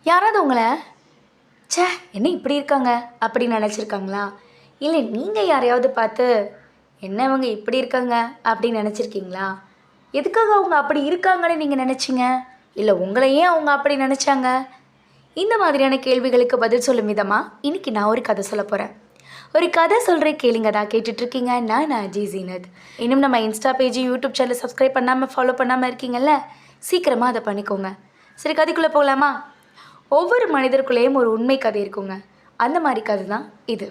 யாராவது உங்களை ச்சே என்ன இப்படி இருக்காங்க அப்படின்னு நினச்சிருக்காங்களா? இல்லை நீங்கள் யாரையாவது பார்த்து என்ன அவங்க இப்படி இருக்காங்க அப்படின்னு நினச்சிருக்கீங்களா? எதுக்காக அவங்க அப்படி இருக்காங்கன்னு நீங்கள் நினச்சிங்க? இல்லை உங்களை ஏன் அவங்க அப்படி நினச்சாங்க? இந்த மாதிரியான கேள்விகளுக்கு பதில் சொல்லும் விதமாக இன்றைக்கி நான் ஒரு கதை சொல்ல போகிறேன். ஒரு கதை சொல்கிறேன் கேளுங்க தான் கேட்டுட்ருக்கீங்க. நான் அஜய் ஜீனத். இன்னும் நம்ம Insta page YouTube channel subscribe பண்ணாமல் ஃபாலோ பண்ணாமல் இருக்கீங்கல்ல, சீக்கிரமாக அதை பண்ணிக்கோங்க. சரி, கதைக்குள்ளே போகலாமா? ஒவ்வொரு மனிதருக்குள்ளேயும் ஒரு உண்மை கதை இருக்குங்க. அந்த மாதிரி கதை தான் இது.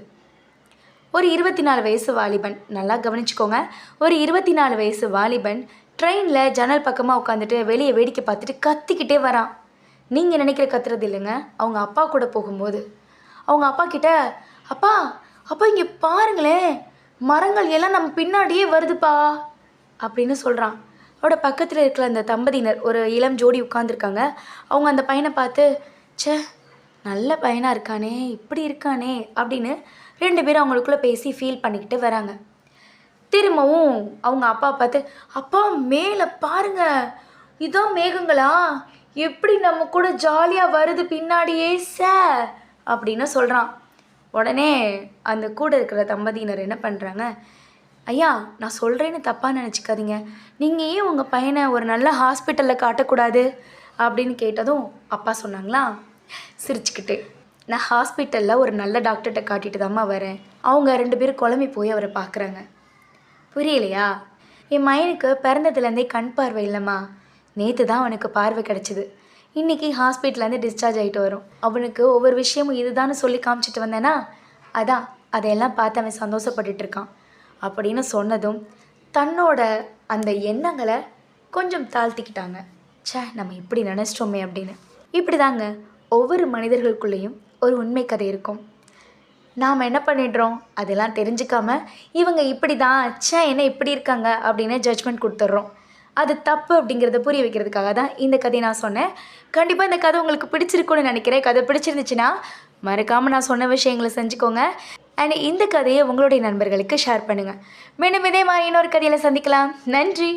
ஒரு 24 வயசு வாலிபன், நல்லா கவனிச்சுக்கோங்க, ஒரு 24 வயசு வாலிபன் ட்ரெயினில் ஜன்னல் பக்கமாக உட்காந்துட்டு வெளியே வேடிக்கை பார்த்துட்டு கத்திக்கிட்டே வரான். நீங்கள் நினைக்கிற கத்துறது இல்லைங்க. அவங்க அப்பா கூட போகும்போது அவங்க அப்பா கிட்ட, அப்பா அப்பா இங்கே பாருங்களேன், மரங்கள் எல்லாம் நம்ம பின்னாடியே வருதுப்பா அப்படின்னு சொல்கிறான். அவரோட பக்கத்தில் இருக்கிற அந்த தம்பதியினர், ஒரு இளம் ஜோடி உட்காந்துருக்காங்க. அவங்க அந்த பையனை பார்த்து, ச்சே நல்ல பையனாக இருக்கானே, இப்படி இருக்கானே அப்படின்னு 2 பேரும் அவங்களுக்குள்ளே பேசி ஃபீல் பண்ணிக்கிட்டு வராங்க. திரும்பவும் அவங்க அப்பா பார்த்து, அப்பா மேலே பாருங்க, இதான் மேகங்களா, எப்படி நம்ம கூட ஜாலியாக வருது பின்னாடியே சார் அப்படின்னு சொல்கிறான். உடனே அந்த கூட இருக்கிற தம்பதியினர் என்ன பண்ணுறாங்க, ஐயா நான் சொல்கிறேன்னு தப்பாக நினச்சிக்காதீங்க, நீங்கள் ஏன் உங்கள் பையனை ஒரு நல்ல ஹாஸ்பிட்டலில் காட்டக்கூடாது அப்படின்னு கேட்டதும் அப்பா சொன்னாங்களா சிரிச்சுக்கிட்டு, நான் ஹாஸ்பிட்டலில் ஒரு நல்ல டாக்டர்கிட்ட காட்டிட்டு தாம்மா வரேன். அவங்க 2 பேரும் குழம்பி போய் அவரை பார்க்குறாங்க. புரியலையா? என் பையனுக்கு பிறந்ததுலேருந்தே கண் பார்வை இல்லைம்மா. நேற்று தான் அவனுக்கு பார்வை கிடச்சிது. இன்றைக்கி ஹாஸ்பிட்டல்லேருந்து டிஸ்சார்ஜ் ஆகிட்டு வரும். அவனுக்கு ஒவ்வொரு விஷயமும் இதுதான்னு சொல்லி காமிச்சிட்டு வந்தேன்னா, அதான் அதையெல்லாம் பார்த்து அவன் சந்தோஷப்பட்டுட்டு இருக்கான் அப்படின்னு சொன்னதும் தன்னோட அந்த எண்ணங்களை கொஞ்சம் தாழ்த்திக்கிட்டாங்க. ச்சே நம்ம இப்படி நினச்சிட்டோமே அப்படின்னு. இப்படி தாங்க ஒவ்வொரு மனிதர்களுக்குள்ளேயும் ஒரு உண்மை கதை இருக்கும். நாம் என்ன பண்ணிடுறோம், அதெல்லாம் தெரிஞ்சுக்காம இவங்க இப்படி தான், ச்சே என்ன இப்படி இருக்காங்க அப்படின்னு ஜட்ஜ்மெண்ட் கொடுத்துட்றோம். அது தப்பு அப்படிங்கிறத புரிய வைக்கிறதுக்காக தான் இந்த கதையை நான் சொன்னேன். கண்டிப்பாக இந்த கதை உங்களுக்கு பிடிச்சிருக்குன்னு நினைக்கிறேன். கதை பிடிச்சிருந்துச்சுன்னா மறக்காமல் நான் சொன்ன விஷயங்களை செஞ்சுக்கோங்க. அண்ட் இந்த கதையை உங்களுடைய நண்பர்களுக்கு ஷேர் பண்ணுங்கள். மீண்டும் இதே மாதிரி இன்னொரு கதையில் சந்திக்கலாம். நன்றி.